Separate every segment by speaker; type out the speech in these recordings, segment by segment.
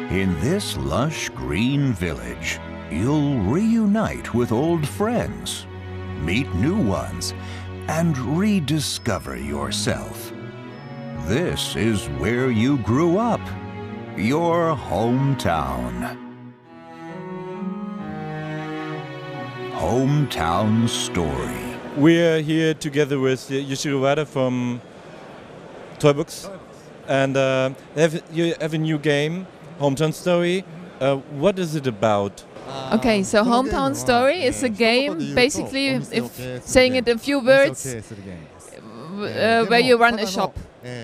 Speaker 1: In this lush green village, you'll reunite with old friends, meet new ones, and rediscover yourself. This is where you grew up, your hometown. Hometown Story.
Speaker 2: We're here together with Yasuhiro Wada from Toybox, and you have a new game, Hometown Story. What is it about?
Speaker 3: Okay, so Hometown Story is a game, basically, if saying it in a few words, where you run a shop.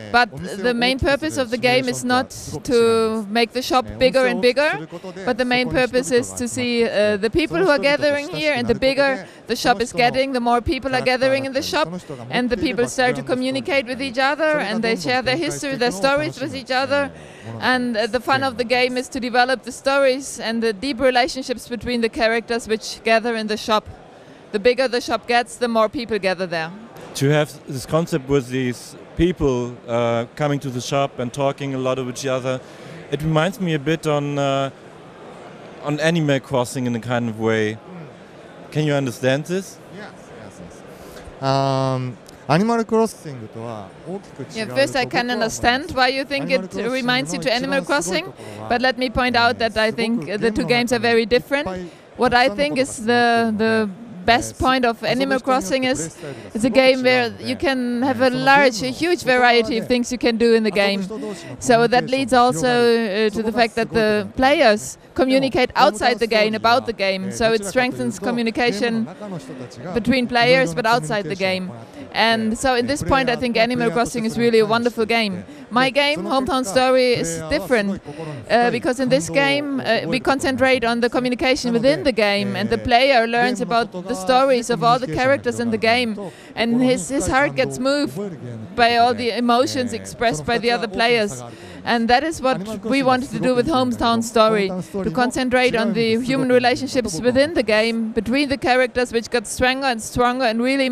Speaker 3: But the main purpose of the game is not to make the shop bigger and bigger, but the main purpose is to see the people who are gathering here, and the bigger the shop is getting, the more people are gathering in the shop, and the people start to communicate with each other, and they share their history, their stories with each other. And the fun of the game is to develop the stories and the deep relationships between the characters which gather in the shop. The bigger the shop gets, the more people gather there.
Speaker 2: To have this concept with these people coming to the shop and talking a lot with each other, it reminds me a bit on Animal Crossing in a kind of way. Can you understand this?
Speaker 4: Yes. Animal Crossing
Speaker 3: first I can understand why you think it reminds you to Animal Crossing, but let me point out that I think the two games are very different. What I think is the best point of Animal Crossing is it's a game where you can have a huge variety of things you can do in the game. So that leads also to the fact that the players communicate outside the game about the game. So it strengthens communication between players but outside the game. And so in this point I think Animal Crossing is really a wonderful game. My game, Hometown Story, is different because in this game we concentrate on the communication within the game, and the player learns about the stories of all the characters in the game, and his heart gets moved by all the emotions expressed by the other players. And that is what we wanted to do with Hometown Story, to concentrate on the human relationships within the game, between the characters, which got stronger and stronger and really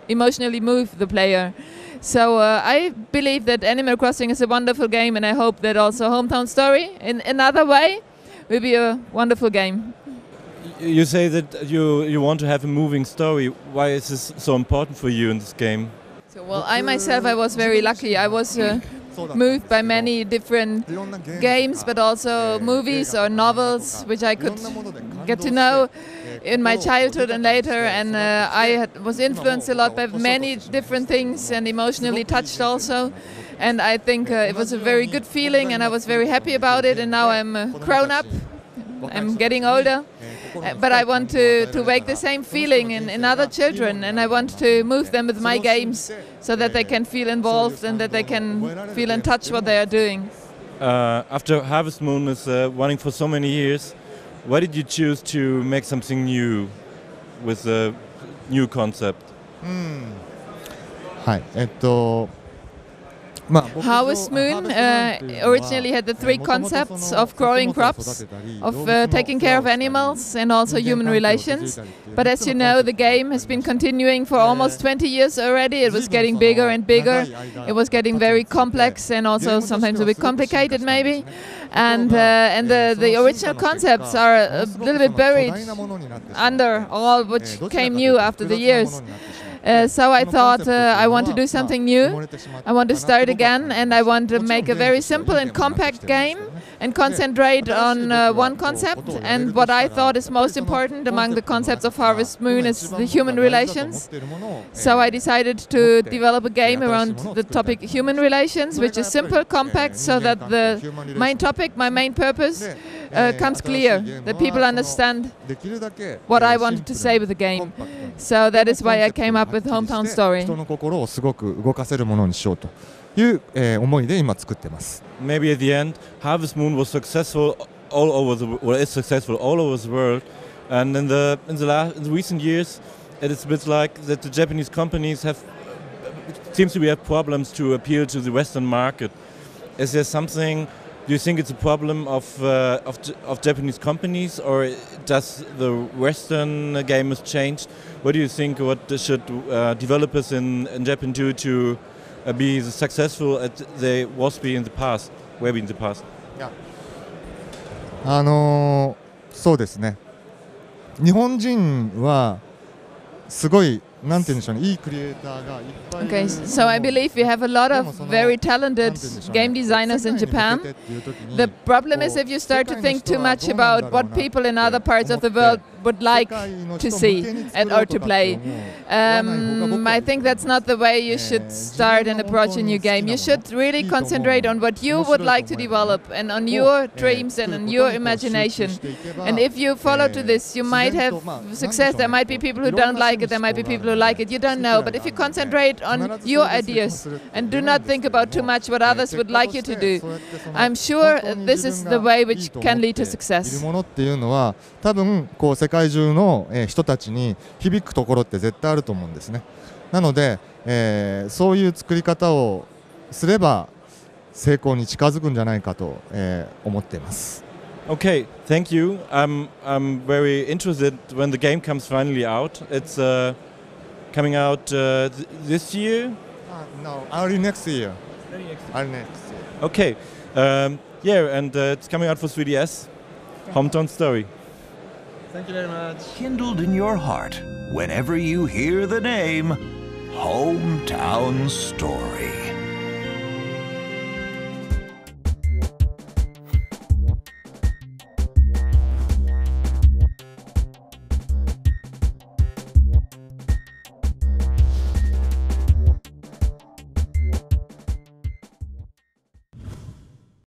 Speaker 3: emotionally move the player. So I believe that Animal Crossing is a wonderful game, and I hope that also Hometown Story, in another way, will be a wonderful game.
Speaker 2: You say that you want to have a moving story. Why is this so important for you in this game?
Speaker 3: So, well, I myself, I was very lucky. I was moved by many different games, but also movies or novels, which I could get to know in my childhood and later. And I was influenced a lot by many different things and emotionally touched also. And I think it was a very good feeling, and I was very happy about it. And now I'm grown up. I'm getting older, but I want to wake the same feeling in other children, and I want to move them with my games so that they can feel involved and that they can feel in touch what they are doing.
Speaker 2: After Harvest Moon is running for so many years, why did you choose to make something new with a new concept?
Speaker 3: Harvest Moon originally had the three concepts of growing crops, of taking care of animals, and also human relations. But as you know, the game has been continuing for almost 20 years already. It was getting bigger and bigger. It was getting very complex and also sometimes a bit complicated maybe. And the original concepts are a little bit buried under all which came new after the years. So I thought I want to do something new. I want to start again, and I want to make a very simple and compact game and concentrate on one concept. And what I thought is most important among the concepts of Harvest Moon is the human relations. So I decided to develop a game around the topic human relations, which is simple, compact, so that the main topic, my main purpose, comes clear, that people understand what I wanted to say with the game. So that is why I came up with Hometown Story.
Speaker 2: Maybe at the end, Harvest Moon was successful all over is successful all over the world, and in the recent years, it is a bit like that the Japanese companies seems to have problems to appeal to the Western market. Is there something? Do you think it's a problem of Japanese companies, or does the Western gamers change? What do you think? What should developers in Japan do to be successful as they were in the past?
Speaker 4: Yeah. そうですね。日本人はすごいなんて言うんでしょうね、いいクリエイターがいっぱいいる。
Speaker 3: Okay, so I believe we have a lot of very talented game designers in Japan. The problem is if you start to think too much about what people in other parts of the world would like to see or to play. I think that's not the way you should start and approach a new game. You should really concentrate on what you would like to develop and on your dreams and on your imagination. And if you follow to this, you might have success. There might be people who don't like it, there might be people who like it, you don't know. But if you concentrate on your ideas and do not think about too much what others would like you to do, I'm sure this is the way which can lead to success.
Speaker 4: 多分こう世界中の人たちに響くところって絶対あると思うんですね。なので、そういう作り方をすれば成功に近づくんじゃないかと、思っています。
Speaker 2: Okay, thank you. I'm very interested when the game comes finally out. It's coming out this year?
Speaker 4: No, early next year. Early next year.
Speaker 2: Okay, yeah, and it's coming out for 3DS. Hometown Story.
Speaker 4: Thank you very much.
Speaker 1: Kindled in your heart whenever you hear the name Hometown Story.